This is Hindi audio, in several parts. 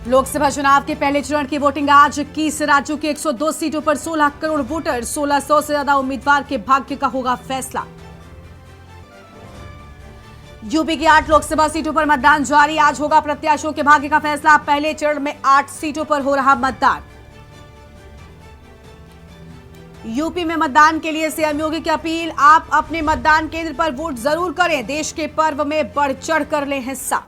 लोकसभा चुनाव के पहले चरण की वोटिंग आज 21 राज्यों की 102 सीटों पर 16 करोड़ वोटर, 1600 से ज्यादा उम्मीदवार के भाग्य का होगा फैसला। यूपी की 8 लोकसभा सीटों पर मतदान जारी, आज होगा प्रत्याशियों के भाग्य का फैसला। पहले चरण में 8 सीटों पर हो रहा मतदान। यूपी में मतदान के लिए सीएम योगी की अपील, आप अपने मतदान केंद्र पर वोट जरूर करें, देश के पर्व में बढ़ चढ़ कर लें हिस्सा।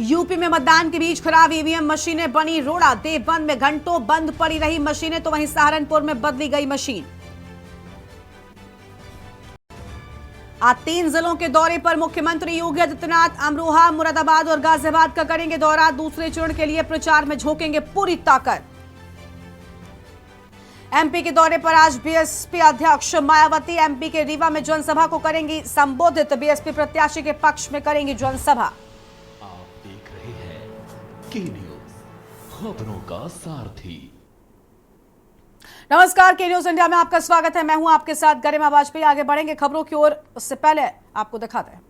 यूपी में मतदान के बीच खराब ईवीएम मशीनें बनी रोड़ा, देवबंद में घंटों बंद पड़ी रही मशीनें, तो वहीं सहारनपुर में बदली गई मशीन। आज 3 जिलों के दौरे पर मुख्यमंत्री योगी आदित्यनाथ, अमरोहा, मुरादाबाद और गाजियाबाद का करेंगे दौरा। दूसरे चरण के लिए प्रचार में झोंकेंगे पूरी ताकत। एमपी के दौरे पर आज बीएसपी अध्यक्ष मायावती एमपी के रीवा में जनसभा को करेंगी संबोधित। बीएसपी प्रत्याशी के पक्ष में करेंगी जनसभा। खबरों का सारथी। नमस्कार, के न्यूज इंडिया में आपका स्वागत है। मैं हूं आपके साथ गरिमा वाजपेयी। आगे बढ़ेंगे खबरों की ओर, उससे पहले आपको दिखाते हैं।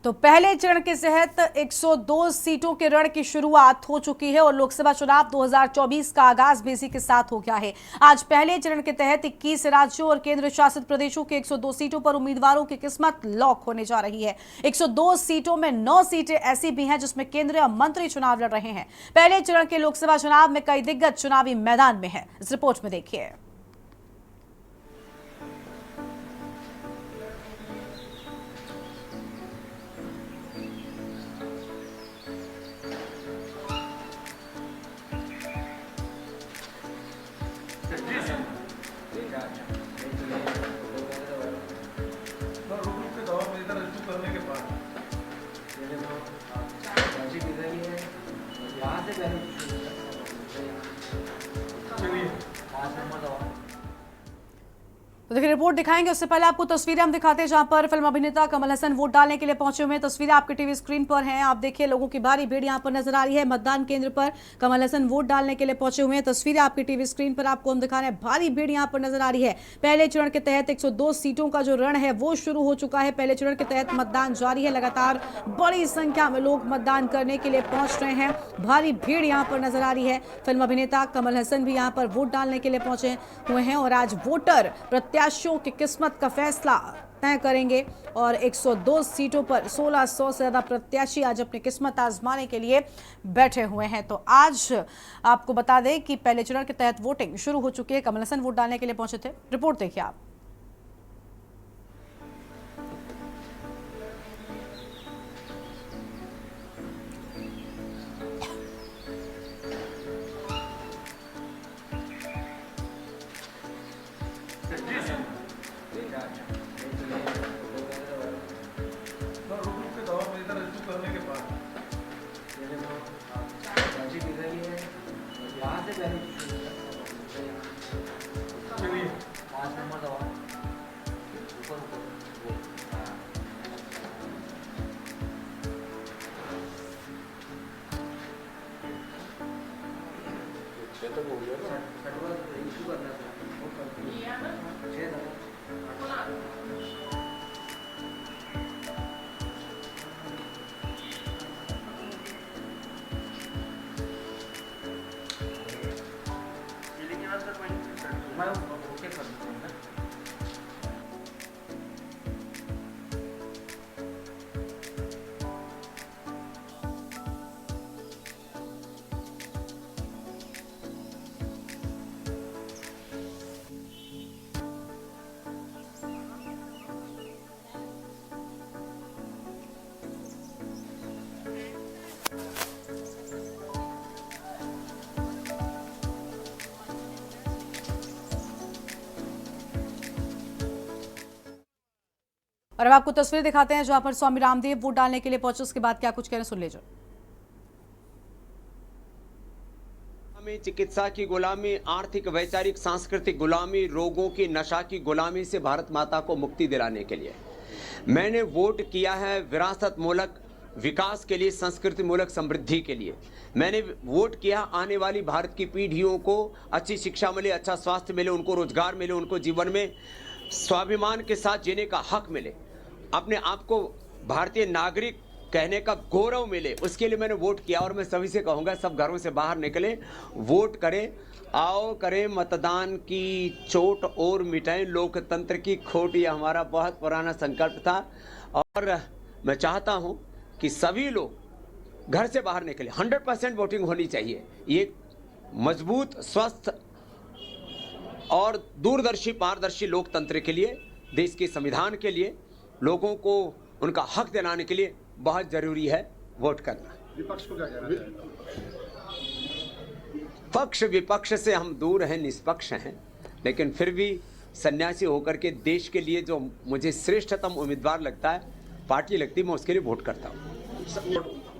तो पहले चरण के तहत 102 सीटों के रण की शुरुआत हो चुकी है और लोकसभा चुनाव 2024 का आगाज भी इसी के साथ हो गया है। आज पहले चरण के तहत 21 राज्यों और केंद्र शासित प्रदेशों के 102 सीटों पर उम्मीदवारों की किस्मत लॉक होने जा रही है। 102 सीटों में 9 सीटें ऐसी भी हैं जिसमें केंद्रीय मंत्री चुनाव लड़ रहे हैं। पहले चरण के लोकसभा चुनाव में कई दिग्गज चुनावी मैदान में है। इस रिपोर्ट में देखिए। तो देखिए रिपोर्ट दिखाएंगे, उससे पहले आपको तस्वीरें हम दिखाते हैं जहां पर फिल्म अभिनेता कमल हसन वोट डालने के लिए पहुंचे हुए हैं। तस्वीरें आपके टीवी स्क्रीन पर हैं। आप देखिए लोगों की भारी भीड़ यहां पर नजर आ रही है। मतदान केंद्र पर कमल हसन वोट डालने के लिए पहुंचे हुए हैं। तस्वीरें आपके टीवी स्क्रीन पर आपको हम दिखा रहे हैं। भारी भीड़ यहां पर नजर आ रही है। पहले चरण के तहत 102 सीटों का जो रण है वो शुरू हो चुका है। पहले चरण के तहत मतदान जारी है। लगातार बड़ी संख्या में लोग मतदान करने के लिए पहुंच रहे हैं। भारी भीड़ यहां पर नजर आ रही है। फिल्म अभिनेता कमल हसन भी यहां पर वोट डालने के लिए पहुंचे हुए हैं और आज वोटर प्रत्याशियों की किस्मत का फैसला तय करेंगे और 102 सीटों पर 1600 से ज्यादा प्रत्याशी आज अपनी किस्मत आजमाने के लिए बैठे हुए हैं। तो आज आपको बता दें कि पहले चरण के तहत वोटिंग शुरू हो चुकी है। कमल हसन वोट डालने के लिए पहुंचे थे। रिपोर्ट देखिए आप। और अब आपको तस्वीर दिखाते हैं जहां पर स्वामी रामदेव वोट डालने के लिए पहुंचे। उसके बाद क्या कुछ कह रहे हैं सुन लीजिए। में चिकित्सा की गुलामी, आर्थिक, वैचारिक, सांस्कृतिक गुलामी, रोगों की, नशा की गुलामी से भारत माता को मुक्ति दिलाने के लिए मैंने वोट किया है। विरासत मूलक विकास के लिए, संस्कृति मूलक समृद्धि के लिए मैंने वोट किया। आने वाली भारत की पीढ़ियों को अच्छी शिक्षा मिले, अच्छा स्वास्थ्य मिले, उनको रोजगार मिले, उनको जीवन में स्वाभिमान के साथ जीने का हक मिले, अपने आप को भारतीय नागरिक कहने का गौरव मिले, उसके लिए मैंने वोट किया। और मैं सभी से कहूँगा, सब घरों से बाहर निकले, वोट करें, आओ करें मतदान की चोट और मिटाएं लोकतंत्र की खोट। ये हमारा बहुत पुराना संकल्प था और मैं चाहता हूं कि सभी लोग घर से बाहर निकले। 100% वोटिंग होनी चाहिए। ये मजबूत, स्वस्थ और दूरदर्शी, पारदर्शी लोकतंत्र के लिए, देश के संविधान के लिए, लोगों को उनका हक दिलाने के लिए बहुत जरूरी है वोट करना। विपक्ष को क्या कहना चाहिए? पक्ष विपक्ष से हम दूर हैं, निष्पक्ष हैं, लेकिन फिर भी सन्यासी होकर के देश के लिए जो मुझे श्रेष्ठतम उम्मीदवार लगता है, पार्टी लगती है, मैं उसके लिए वोट करता हूँ।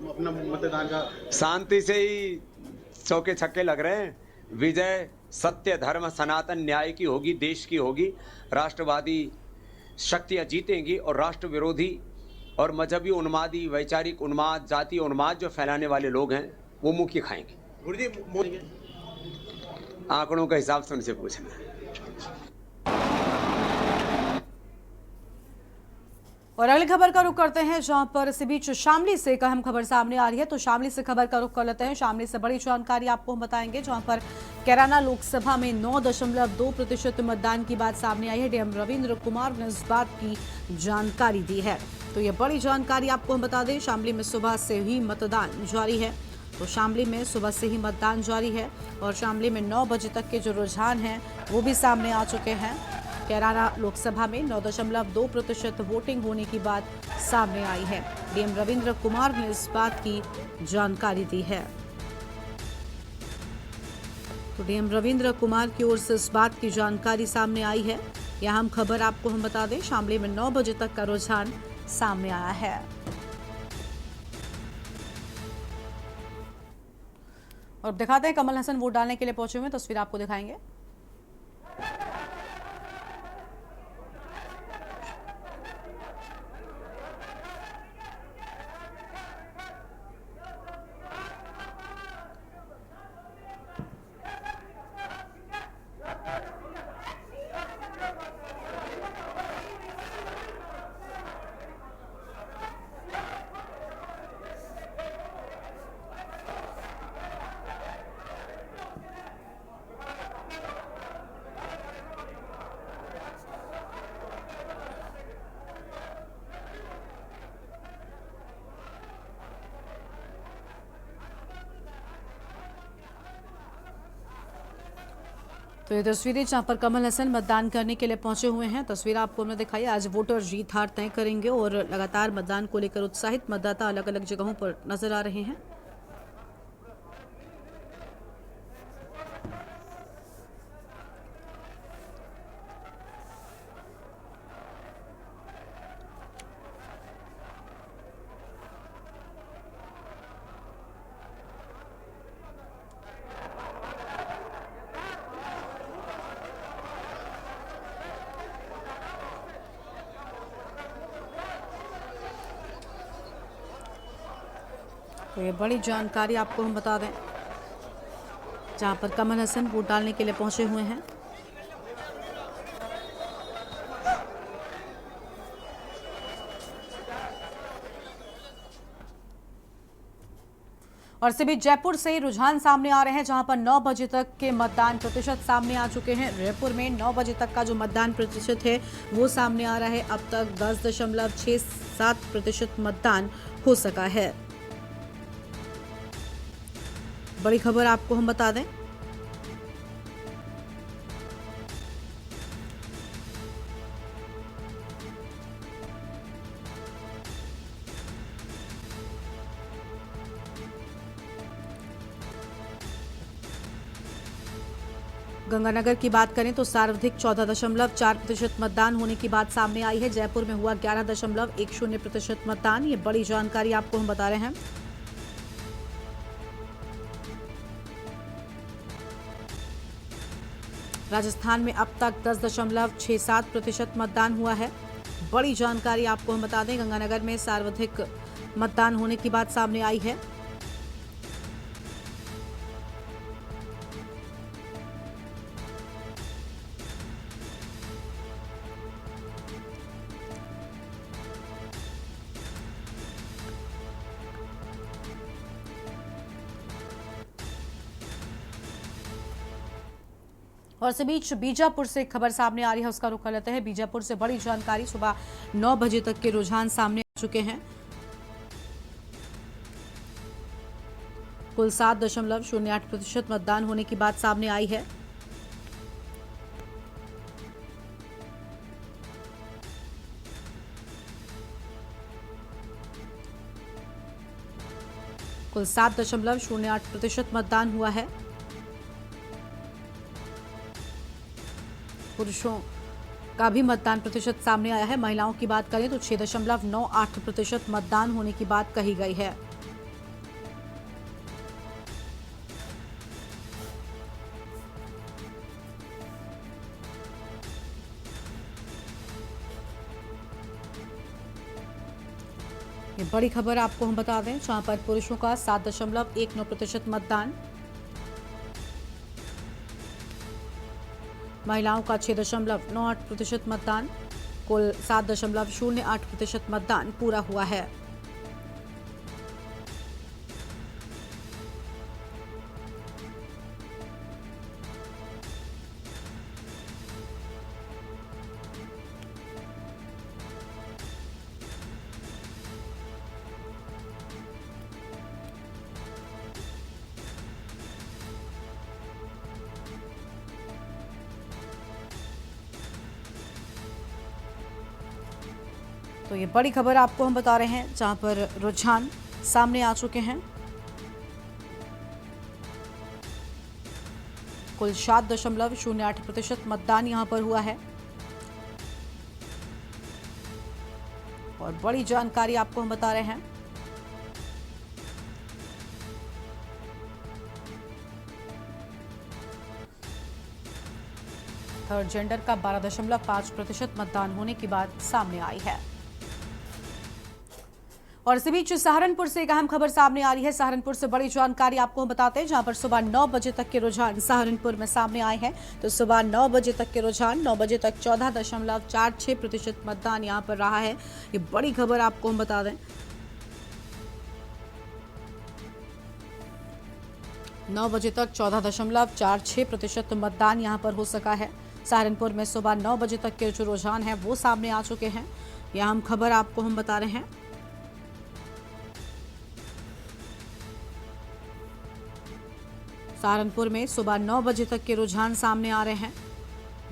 अपना मतदान का शांति से ही चौके छक्के लग रहे हैं। विजय सत्य, धर्म, सनातन, न्याय की होगी, देश की होगी। राष्ट्रवादी शक्तियां जीतेंगी और राष्ट्र विरोधी और मजहबी उन्मादी, वैचारिक उन्माद, जातीय उन्माद जो फैलाने वाले लोग हैं, वो मुंह की खाएंगे। गुरुजी, मोदी आंकड़ों का हिसाब से उनसे पूछना है। और अगली खबर का रुख करते हैं, जहां पर इसी बीच शामली से एक अहम खबर सामने आ रही है। तो शामली से खबर का रुख कर लेते हैं। शामली से बड़ी जानकारी आपको हम बताएंगे, जहां पर कैराना लोकसभा में 9.2% मतदान की बात सामने आई है। डीएम रविंद्र कुमार ने इस बात की जानकारी दी है। तो ये बड़ी जानकारी आपको हम बता दें, शामली में सुबह से ही मतदान जारी है। तो शामली में सुबह से ही मतदान जारी है और शामली में 9 बजे तक के जो रुझान हैं वो भी सामने आ चुके हैं। कैराना लोकसभा में 9.2% वोटिंग होने की बात सामने आई है। डीएम रविंद्र कुमार ने इस बात की जानकारी दी है। तो डीएम रविंद्र कुमार की ओर से इस बात की जानकारी सामने आई है। यह अहम खबर आपको हम बता दें, शामली में 9 बजे तक का रुझान सामने आया है। और दिखाते हैं कमल हसन वोट डालने के लिए पहुंचे हुए, तस्वीर आपको दिखाएंगे। तो ये तस्वीरें जहां पर कमल हसन मतदान करने के लिए पहुंचे हुए हैं, तस्वीर आपको हमने दिखाई। आज वोटर जीत हार तय करेंगे और लगातार मतदान को लेकर उत्साहित मतदाता अलग अलग जगहों पर नजर आ रहे हैं। तो ये बड़ी जानकारी आपको हम बता दें, जहां पर कमल हसन वोट डालने के लिए पहुंचे हुए हैं। और इसी बीच जयपुर से रुझान सामने आ रहे हैं, जहां पर 9 बजे तक के मतदान प्रतिशत सामने आ चुके हैं। जयपुर में 9 बजे तक का जो मतदान प्रतिशत है वो सामने आ रहा है। अब तक 10.67% मतदान हो सका है। बड़ी खबर आपको हम बता दें, गंगानगर की बात करें तो सर्वाधिक 14.4% मतदान होने की बात सामने आई है। जयपुर में हुआ 11.10% मतदान। ये बड़ी जानकारी आपको हम बता रहे हैं। राजस्थान में अब तक 10.67% मतदान हुआ है। बड़ी जानकारी आपको हम बता दें, गंगानगर में सर्वाधिक मतदान होने की बात सामने आई है। और इसी बीच बीजापुर से खबर सामने आ रही है, उसका रुख कर लेते हैं। बीजापुर से बड़ी जानकारी, सुबह 9 बजे तक के रुझान सामने आ चुके हैं। कुल 7.08% मतदान होने की बात सामने आई है। कुल 7.08% मतदान हुआ है। पुरुषों का भी मतदान प्रतिशत सामने आया है। महिलाओं की बात करें तो 6.98% मतदान होने की बात कही गई है। ये बड़ी खबर आपको हम बता दें, जहां पर पुरुषों का 7.19% मतदान, महिलाओं का 6.98% मतदान, कुल 7.08% मतदान पूरा हुआ है। तो ये बड़ी खबर आपको हम बता रहे हैं, जहां पर रुझान सामने आ चुके हैं। कुल 7.08% मतदान यहां पर हुआ है। और बड़ी जानकारी आपको हम बता रहे हैं। थर्ड जेंडर का 12.5% मतदान होने की बात सामने आई है। और इसी बीच सहारनपुर से एक अहम खबर सामने आ रही है। सहारनपुर से बड़ी जानकारी आपको हम बताते हैं, जहां पर सुबह 9 बजे तक के रुझान सहारनपुर में सामने आए हैं। तो सुबह 9 बजे तक के रुझान, 9 बजे तक 14.46% मतदान यहां पर रहा है। ये बड़ी खबर आपको हम बता दें। 9 बजे तक 14.46% मतदान यहां पर हो सका है। सहारनपुर में सुबह 9 बजे तक के जो रुझान है वो सामने आ चुके हैं। यह अहम खबर आपको हम बता रहे हैं। सहारनपुर में सुबह 9 बजे तक के रुझान सामने आ रहे हैं।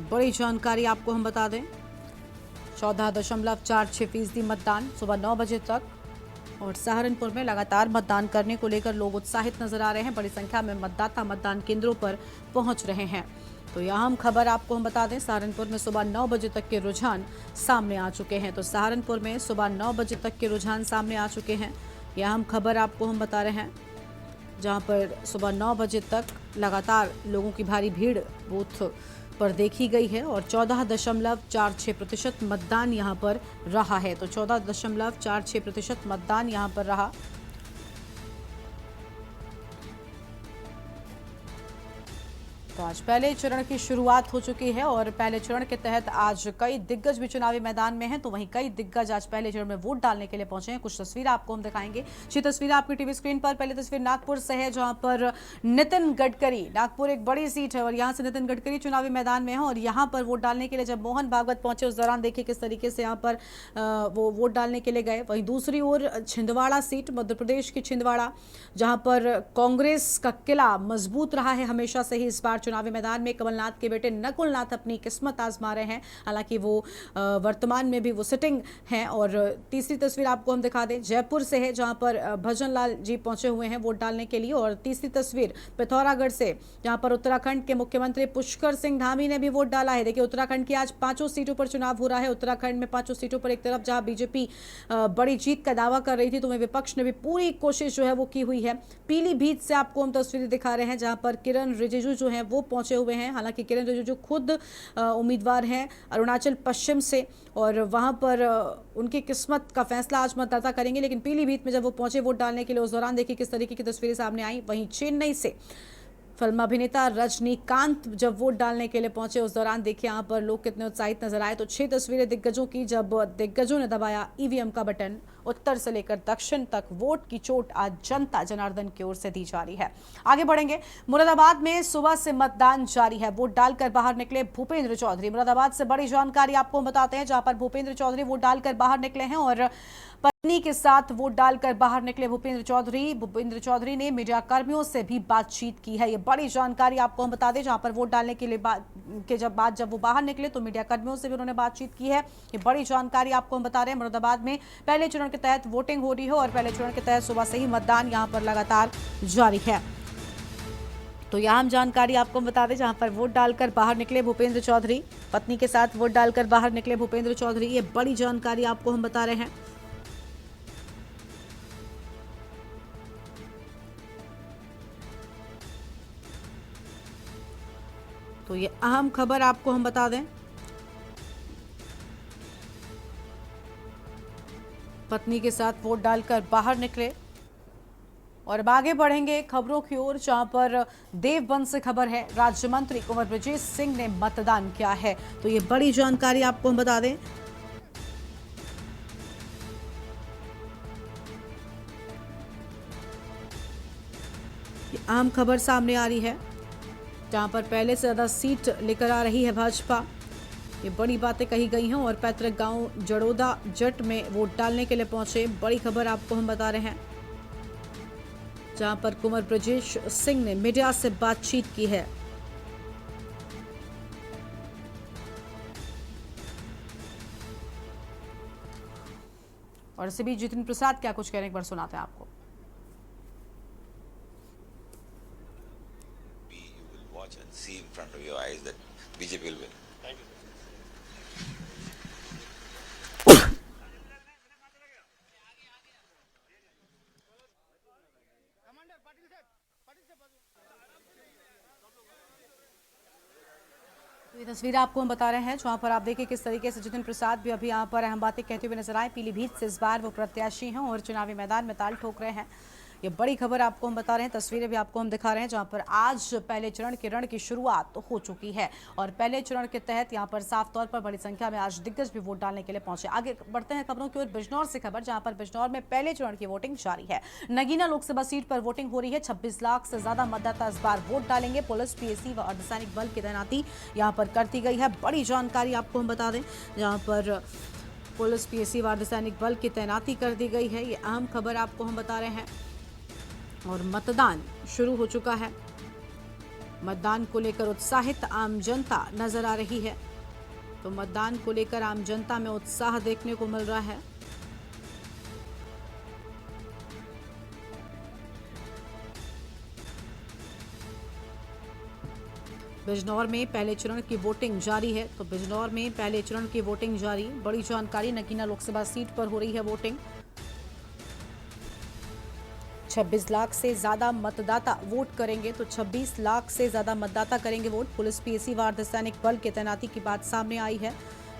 बड़ी जानकारी आपको हम बता दें, 14.46% मतदान सुबह 9 बजे तक। और सहारनपुर में लगातार मतदान करने को लेकर लोग उत्साहित नजर आ रहे हैं। बड़ी संख्या में मतदाता मतदान केंद्रों पर पहुंच रहे हैं। तो यह अहम खबर आपको हम बता दें, सहारनपुर में सुबह 9 बजे तक के रुझान सामने आ चुके हैं। तो सहारनपुर में सुबह 9 बजे तक के रुझान सामने आ चुके हैं। यह अहम खबर आपको हम बता रहे हैं, जहां पर सुबह 9 बजे तक लगातार लोगों की भारी भीड़ बूथ पर देखी गई है। और 14.46% मतदान यहां पर रहा है। तो 14.46% मतदान यहां पर रहा। तो आज पहले चरण की शुरुआत हो चुकी है और पहले चरण के तहत आज कई दिग्गज भी चुनावी मैदान में हैं। तो वहीं कई दिग्गज आज पहले चरण में वोट डालने के लिए पहुंचे हैं। कुछ तस्वीरें आपको हम दिखाएंगे। ये तस्वीर आपकी टीवी स्क्रीन पर। पहली तस्वीर नागपुर से है, जहां पर नितिन गडकरी, नागपुर एक बड़ी सीट है और यहां से नितिन गडकरी चुनावी मैदान में है। और यहां पर वोट डालने के लिए जब मोहन भागवत पहुंचे, उस दौरान देखिए किस तरीके से यहाँ पर वो वोट डालने के लिए गए। वहीं दूसरी ओर छिंदवाड़ा सीट, मध्य प्रदेश की छिंदवाड़ा, जहां पर कांग्रेस का किला मजबूत रहा है हमेशा से ही। इस बार चुनावी मैदान में कमलनाथ के बेटे नकुल नाथ अपनी किस्मत आजमा रहे हैं। हालांकि वो वर्तमान में भी वो सिटिंग हैं। और तीसरी तस्वीर आपको हम दिखा दें, जयपुर से है, जहां पर भजन लाल जी पहुंचे हुए हैं वोट डालने के लिए। और तीसरी तस्वीर पिथौरागढ़ से, जहां पर उत्तराखंड के मुख्यमंत्री पुष्कर सिंह धामी ने भी वोट डाला है। देखिए, उत्तराखंड की आज 5 सीटों पर चुनाव हो रहा है। उत्तराखंड में 5 सीटों पर एक तरफ जहां बीजेपी बड़ी जीत का दावा कर रही थी, तो वहीं विपक्ष ने भी पूरी कोशिश जो है वो की हुई है। पीलीभीत से आपको हम तस्वीरें दिखा रहे हैं, जहां पर किरण रिजिजू जो है वो वो पहुंचे हुए हैं। हालांकि किरण रिजिजू खुद उम्मीदवार हैं अरुणाचल पश्चिम से और वहां पर उनकी किस्मत का फैसला आज मतदाता करेंगे। लेकिन पीलीभीत में जब वो पहुंचे वोट डालने के लिए, उस दौरान देखिए किस तरीके की तस्वीरें सामने आई। वहीं चेन्नई से फिल्म अभिनेता रजनीकांत जब वोट डालने के लिए पहुंचे, उस दौरान देखिए यहाँ पर लोग कितने उत्साहित नजर आए। तो 6 तस्वीरें दिग्गजों की, जब दिग्गजों ने दबाया ईवीएम का बटन। उत्तर से लेकर दक्षिण तक वोट की चोट आज जनता जनार्दन की ओर से दी जा रही है। आगे बढ़ेंगे। मुरादाबाद में सुबह से मतदान जारी है। वोट डालकर बाहर निकले भूपेंद्र चौधरी। मुरादाबाद से बड़ी जानकारी आपको बताते हैं, जहां पर भूपेंद्र चौधरी वोट डालकर बाहर निकले हैं और पत्नी के साथ वोट डालकर बाहर निकले भूपेंद्र चौधरी। भूपेंद्र चौधरी ने मीडिया कर्मियों से भी बातचीत की है। ये बड़ी जानकारी आपको हम बता दें, जहां पर वोट डालने के लिए जब वो बाहर निकले तो मीडिया कर्मियों से भी उन्होंने बातचीत की है। ये बड़ी जानकारी आपको हम बता रहे हैं। मुरादाबाद में पहले चरण के तहत वोटिंग हो रही है और पहले चरण के तहत सुबह से ही मतदान यहां पर लगातार जारी है। तो यहाँ हम जानकारी आपको बता दें, जहां पर वोट डालकर बाहर निकले भूपेंद्र चौधरी, पत्नी के साथ वोट डालकर बाहर निकले भूपेंद्र चौधरी। ये बड़ी जानकारी आपको हम बता रहे हैं। तो ये अहम खबर आपको हम बता दें, पत्नी के साथ वोट डालकर बाहर निकले। और अब आगे बढ़ेंगे खबरों की ओर, जहां पर देवबंद से खबर है, राज्य मंत्री कुंवर ब्रजेश सिंह ने मतदान किया है। तो ये बड़ी जानकारी आपको हम बता दें। ये अहम खबर सामने आ रही है, जहां पर पहले से ज्यादा सीट लेकर आ रही है भाजपा। ये बड़ी बातें कही गई हैं और पैतृक गांव जड़ोदा जट में वोट डालने के लिए पहुंचे। बड़ी खबर आपको हम बता रहे हैं, जहां पर कुंवर ब्रजेश सिंह ने मीडिया से बातचीत की है। और इसी बीच जितिन प्रसाद क्या कुछ कहने, एक बार सुनाते हैं आपको। And see in front of your eyes that BJP will win. Thank you. तो ये तस्वीर आपको हम बता रहे हैं, जहां पर आप देखिए किस तरीके से जितिन प्रसाद भी अभी यहां पर अहम बातें कहते हुए नजर आए। पीलीभीत से इस बार वो प्रत्याशी हैं और चुनावी मैदान में ताल ठोक रहे हैं। ये बड़ी खबर आपको हम बता रहे हैं। तस्वीरें भी आपको हम दिखा रहे हैं, जहां पर आज पहले चरण के रण की शुरुआत हो चुकी है और पहले चरण के तहत यहां पर साफ तौर पर बड़ी संख्या में आज दिग्गज भी वोट डालने के लिए पहुंचे। आगे बढ़ते हैं खबरों की ओर। बिजनौर से खबर, जहां पर बिजनौर में पहले चरण की वोटिंग जारी है। नगीना लोकसभा सीट पर वोटिंग हो रही है। 26 लाख से ज्यादा मतदाता इस बार वोट डालेंगे। पुलिस, पीएसी व अर्धसैनिक बल की तैनाती यहां पर कर दी गई है। बड़ी जानकारी आपको हम बता दें, जहां पर पुलिस, पीएसी व अर्धसैनिक बल की तैनाती कर दी गई है। ये अहम खबर आपको हम बता रहे हैं। और मतदान शुरू हो चुका है। मतदान को लेकर उत्साहित आम जनता नजर आ रही है। तो मतदान को लेकर आम जनता में उत्साह देखने को मिल रहा है। बिजनौर में पहले चरण की वोटिंग जारी है। तो बिजनौर में पहले चरण की वोटिंग जारी। बड़ी जानकारी, नगीना लोकसभा सीट पर हो रही है वोटिंग। 26 लाख से ज्यादा मतदाता वोट करेंगे। तो 26 लाख से ज्यादा मतदाता करेंगे वोट। पुलिस, पीएसी व अर्धसैनिक बल की तैनाती की बात सामने आई है।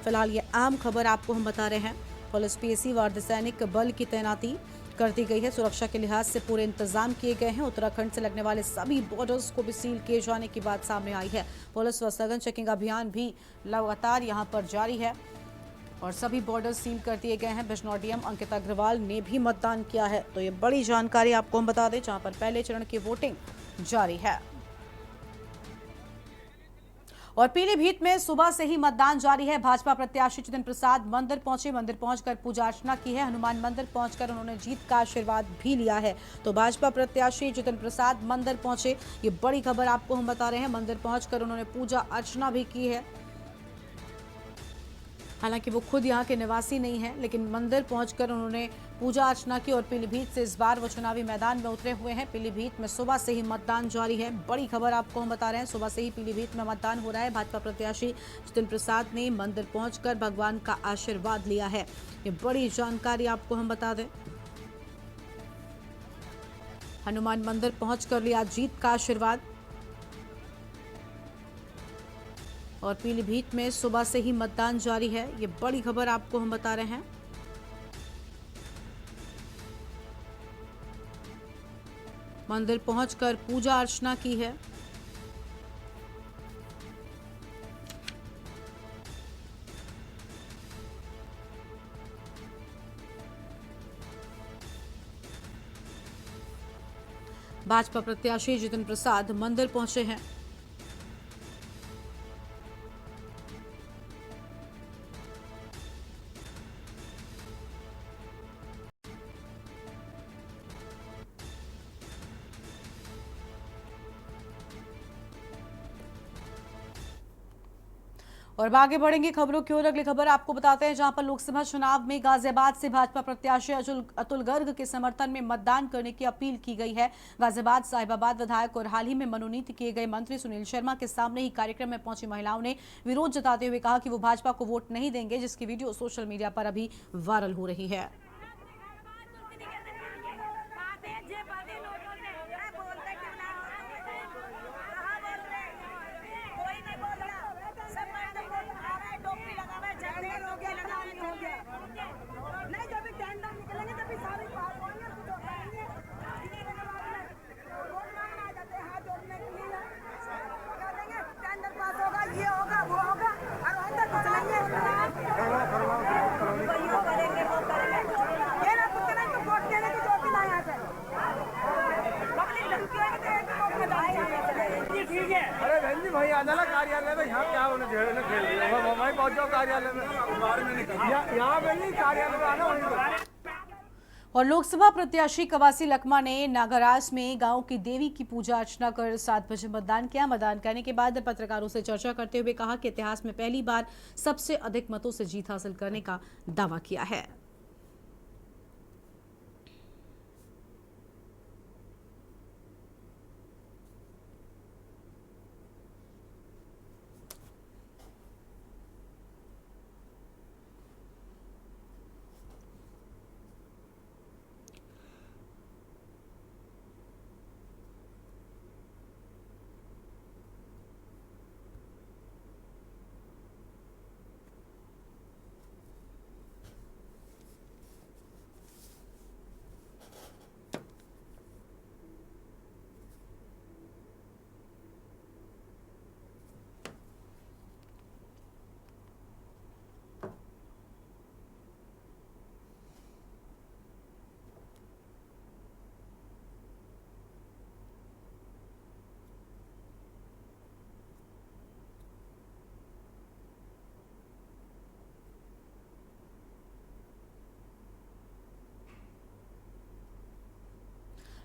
फिलहाल ये आम खबर आपको हम बता रहे हैं। पुलिस, पीएसी व अर्धसैनिक बल की तैनाती कर दी गई है। सुरक्षा के लिहाज से पूरे इंतजाम किए गए हैं। उत्तराखंड से लगने वाले सभी बॉर्डर्स को भी सील किए जाने की बात सामने आई है। पुलिस व सघन चेकिंग अभियान भी लगातार यहां पर जारी है और सभी बॉर्डर सील कर दिए गए हैं। बिजनौर डीएम अंकित अग्रवाल ने भी मतदान किया है। तो ये बड़ी जानकारी आपको हम बता दें, जहां पर पहले चरण की वोटिंग जारी है। और पीलीभीत में सुबह से ही मतदान जारी है। भाजपा प्रत्याशी जितिन प्रसाद मंदिर पहुंचे। मंदिर पहुंचकर पूजा अर्चना की है। हनुमान मंदिर पहुंचकर उन्होंने जीत का आशीर्वाद भी लिया है। तो भाजपा प्रत्याशी जितिन प्रसाद मंदिर पहुंचे। ये बड़ी खबर आपको हम बता रहे हैं। मंदिर पहुंचकर उन्होंने पूजा अर्चना भी की है। हालांकि वो खुद यहाँ के निवासी नहीं हैं, लेकिन मंदिर पहुंचकर उन्होंने पूजा अर्चना की और पीलीभीत से इस बार वो चुनावी मैदान में उतरे हुए हैं। पीलीभीत में सुबह से ही मतदान जारी है। बड़ी खबर आपको हम बता रहे हैं, सुबह से ही पीलीभीत में मतदान हो रहा है। भाजपा प्रत्याशी जितिन प्रसाद ने मंदिर पहुंचकर भगवान का आशीर्वाद लिया है। ये बड़ी जानकारी आपको हम बता दें। हनुमान मंदिर पहुंचकर लिया जीत का आशीर्वाद। और पीलीभीत में सुबह से ही मतदान जारी है। ये बड़ी खबर आपको हम बता रहे हैं। मंदिर पहुंचकर पूजा अर्चना की है। भाजपा प्रत्याशी जितिन प्रसाद मंदिर पहुंचे हैं। और अब आगे बढ़ेंगे खबरों की ओर। अगली खबर आपको बताते हैं, जहां पर लोकसभा चुनाव में गाजियाबाद से भाजपा प्रत्याशी अतुल गर्ग के समर्थन में मतदान करने की अपील की गई है। गाजियाबाद साहिबाबाद विधायक और हाल ही में मनोनीत किए गए मंत्री सुनील शर्मा के सामने ही कार्यक्रम में पहुंची महिलाओं ने विरोध जताते हुए कहा कि वो भाजपा को वोट नहीं देंगे, जिसकी वीडियो सोशल मीडिया पर अभी वायरल हो रही है। अरे बहन जी भाई आना कार्यालय में, यहाँ क्या होने खेल मैं पहुँच जाओ कार्यालय में, यहाँ बहन जी कार्यालय में आना वहीं। और लोकसभा प्रत्याशी कवासी लखमा ने नागराज में गांव की देवी की पूजा अर्चना कर 7 बजे मतदान किया। मतदान करने के बाद पत्रकारों से चर्चा करते हुए कहा कि इतिहास में पहली बार सबसे अधिक मतों से जीत हासिल करने का दावा किया है।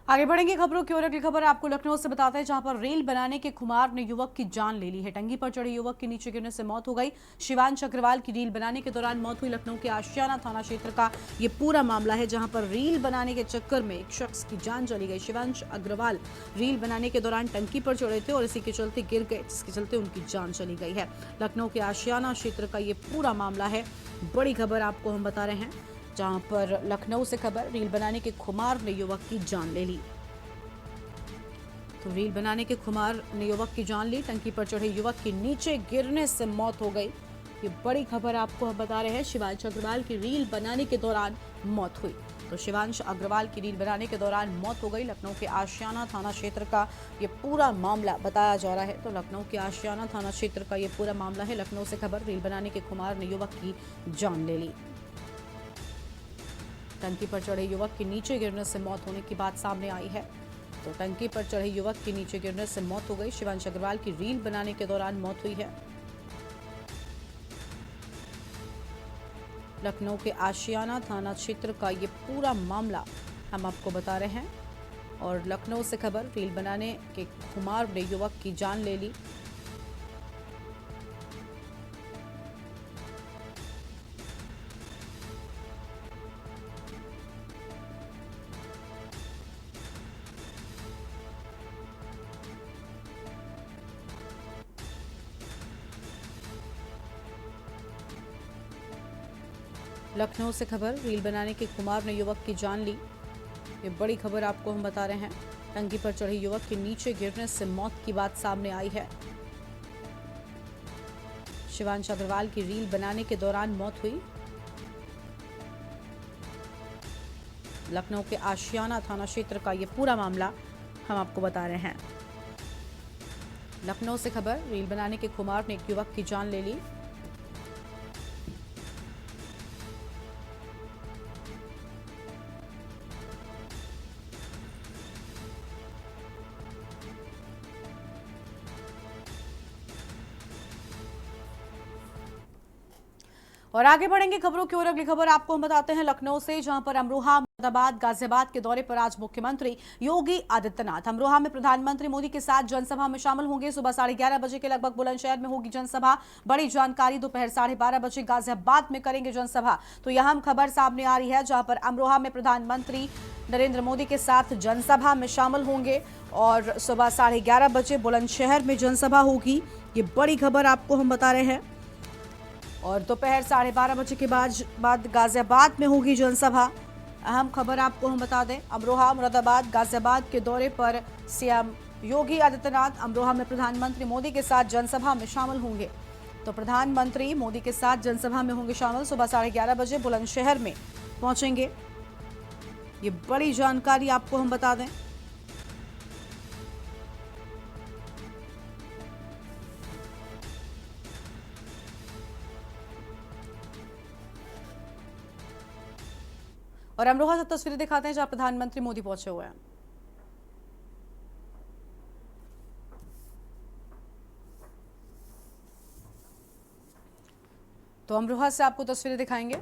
आगे बढ़ेंगे खबरों की ओर। अगली खबर आपको लखनऊ से बताते हैं, जहां पर रेल बनाने के खुमार ने युवक की जान ले ली है। टंगी पर चढ़े युवक के नीचे गिरने से मौत हो गई। शिवांश अग्रवाल की रील बनाने के दौरान मौत हुई। लखनऊ के आशियाना थाना क्षेत्र का ये पूरा मामला है, जहां पर रील बनाने के चक्कर में एक शख्स की जान चली गई। शिवांश अग्रवाल रील बनाने के दौरान टंकी पर चढ़े थे और इसी के चलते गिर गए, जिसके चलते उनकी जान चली गई है। लखनऊ के आशियाना क्षेत्र का ये पूरा मामला है। बड़ी खबर आपको हम बता रहे हैं, जहां पर लखनऊ से खबर, रील बनाने के खुमार ने युवक की जान ले ली। तो रील बनाने के खुमार ने युवक की जान ली। टंकी पर चढ़े युवक की नीचे गिरने से मौत हो गई। ये बड़ी खबर आपको हम बता रहे हैं। शिवांश अग्रवाल की रील बनाने के दौरान मौत हुई। तो शिवांश अग्रवाल की रील बनाने के दौरान मौत हो गई। लखनऊ के आशियाना थाना क्षेत्र का ये पूरा मामला बताया जा रहा है। तो लखनऊ के आशियाना थाना क्षेत्र का ये पूरा मामला है। लखनऊ से खबर, रील बनाने के खुमार ने युवक की जान ले ली। टंकी पर चढ़े युवक के नीचे गिरने से मौत होने की बात सामने आई है। तो टंकी पर चढ़े युवक के नीचे गिरने से मौत हो गई। शिवांश अग्रवाल की रील बनाने के दौरान मौत हुई है। लखनऊ के आशियाना थाना क्षेत्र का ये पूरा मामला हम आपको बता रहे हैं। और लखनऊ से खबर, रील बनाने के खुमार ने युवक की जान ले ली। लखनऊ से खबर, रील बनाने के खुमार ने युवक की जान ली। ये बड़ी खबर आपको हम बता रहे हैं। टंकी पर चढ़े युवक के नीचे गिरने से मौत की बात सामने आई है। शिवांश अग्रवाल की रील बनाने के दौरान मौत हुई। लखनऊ के आशियाना थाना क्षेत्र का ये पूरा मामला हम आपको बता रहे हैं। लखनऊ से खबर, रील बनाने के खुमार ने एक युवक की जान ले ली। और आगे बढ़ेंगे खबरों की ओर। अगली खबर आपको हम बताते हैं लखनऊ से, जहां पर अमरोहा, मुरादाबाद, गाजियाबाद के दौरे पर आज मुख्यमंत्री योगी आदित्यनाथ अमरोहा में प्रधानमंत्री मोदी के साथ जनसभा में शामिल होंगे। सुबह 11:30 बजे के लगभग बुलंदशहर में होगी जनसभा। बड़ी जानकारी दोपहर 12:30 बजे गाजियाबाद में करेंगे जनसभा। तो यह अहम खबर सामने आ रही है, जहां पर अमरोहा में प्रधानमंत्री नरेंद्र मोदी के साथ जनसभा में शामिल होंगे और सुबह 11:30 बजे बुलंदशहर में जनसभा होगी। ये बड़ी खबर आपको हम बता रहे हैं। और दोपहर 12:30 बजे के बाद गाजियाबाद में होगी जनसभा। अहम खबर आपको हम बता दें, अमरोहा, मुरादाबाद, गाजियाबाद के दौरे पर सीएम योगी आदित्यनाथ अमरोहा में प्रधानमंत्री मोदी के साथ जनसभा में शामिल होंगे। तो प्रधानमंत्री मोदी के साथ जनसभा में होंगे शामिल। सुबह 11:30 बजे बुलंदशहर में पहुंचेंगे। ये बड़ी जानकारी आपको हम बता दें। और अमरोहा से तस्वीरें दिखाते हैं जहां प्रधानमंत्री मोदी पहुंचे हुए हैं। तो अमरोहा से आपको तस्वीरें दिखाएंगे।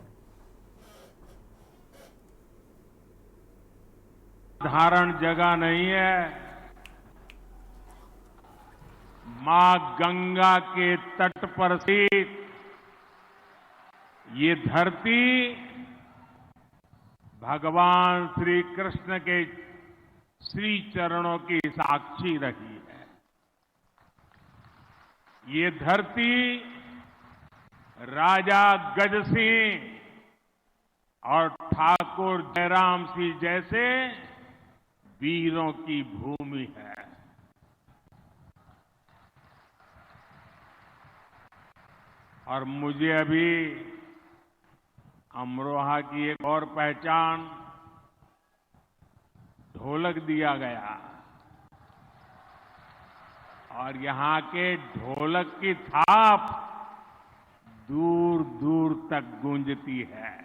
साधारण जगह नहीं है। मां गंगा के तट पर स्थित ये धरती भगवान श्री कृष्ण के श्री चरणों की साक्षी रही है। ये धरती राजा गज सिंह और ठाकुर जयराम सिंह जैसे वीरों की भूमि है। और मुझे अभी अमरोहा की एक और पहचान ढोलक दिया गया और यहां के ढोलक की थाप दूर दूर तक गूंजती है।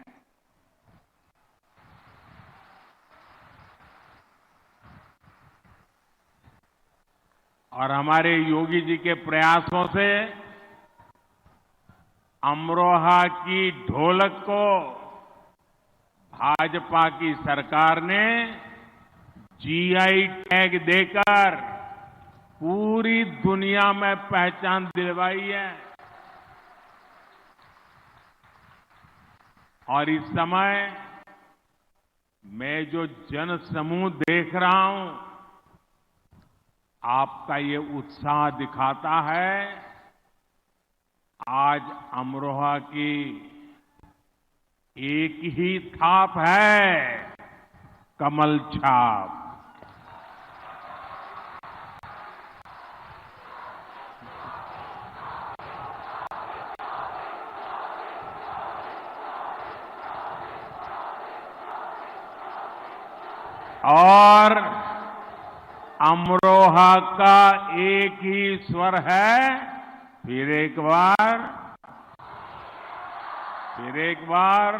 और हमारे योगी जी के प्रयासों से अमरोहा की ढोलक को भाजपा की सरकार ने जीआई टैग देकर पूरी दुनिया में पहचान दिलवाई है। और इस समय मैं जो जन समूह देख रहा हूं, आपका ये उत्साह दिखाता है आज अमरोहा की एक ही थाप है, कमल छाप। और अमरोहा का एक ही स्वर है, फिर एक बार, फिर एक बार,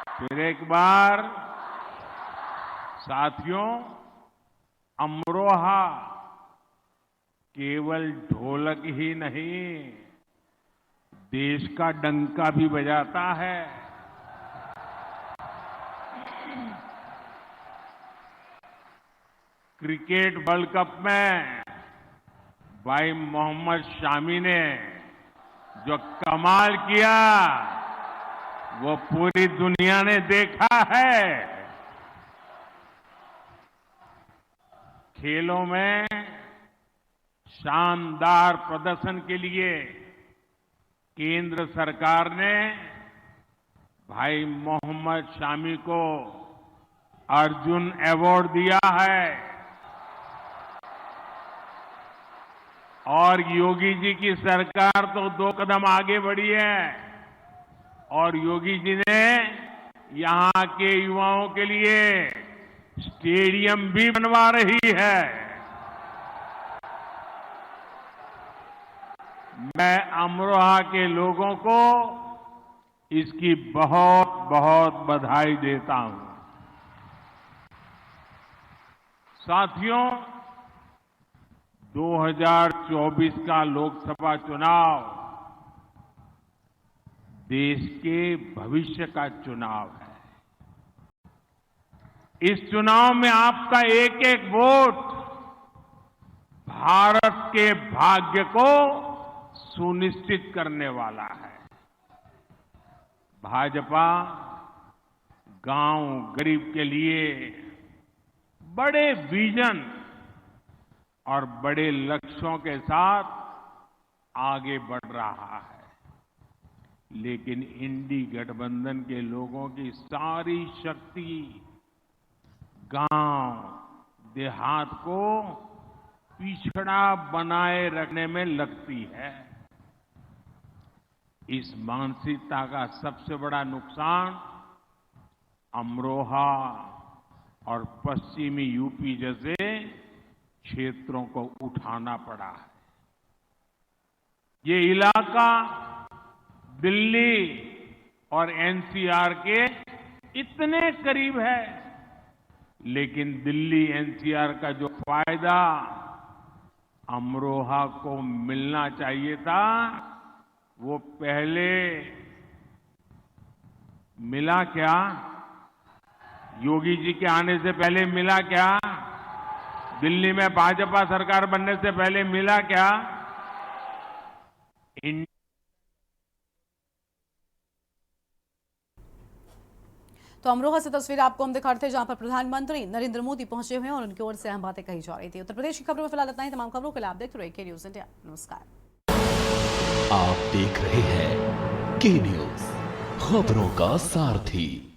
फिर एक बार। साथियों, अमरोहा केवल ढोलक ही नहीं, देश का डंका भी बजाता है। क्रिकेट वर्ल्ड कप में भाई मोहम्मद शामी ने जो कमाल किया वो पूरी दुनिया ने देखा है। खेलों में शानदार प्रदर्शन के लिए केंद्र सरकार ने भाई मोहम्मद शामी को अर्जुन अवार्ड दिया है। और योगी जी की सरकार तो 2 कदम आगे बढ़ी है और योगी जी ने यहां के युवाओं के लिए स्टेडियम भी बनवा रही है। मैं अमरोहा के लोगों को इसकी बहुत बहुत बधाई देता हूं। साथियों, 2024 का लोकसभा चुनाव देश के भविष्य का चुनाव है। इस चुनाव में आपका एक एक वोट भारत के भाग्य को सुनिश्चित करने वाला है। भाजपा गांव गरीब के लिए बड़े विजन और बड़े लक्ष्यों के साथ आगे बढ़ रहा है, लेकिन इंडी गठबंधन के लोगों की सारी शक्ति गांव देहात को पिछड़ा बनाए रखने में लगती है। इस मानसिकता का सबसे बड़ा नुकसान अमरोहा और पश्चिमी यूपी जैसे क्षेत्रों को उठाना पड़ा है। ये इलाका दिल्ली और एनसीआर के इतने करीब है, लेकिन दिल्ली एनसीआर का जो फायदा अमरोहा को मिलना चाहिए था, वो पहले मिला क्या? योगी जी के आने से पहले मिला क्या? दिल्ली में भाजपा सरकार बनने से पहले मिला क्या? तो अमरोहा से तस्वीर आपको हम दिखाते थे, जहां पर प्रधानमंत्री नरेंद्र मोदी पहुंचे हुए हैं और उनकी ओर से अहम बातें कही जा रही थी। उत्तर प्रदेश की खबरों में फिलहाल इतना ही। तमाम खबरों के लिए आप देखते रहिए के न्यूज इंडिया। नमस्कार। आप देख रहे हैं के न्यूज, खबरों का सारथी।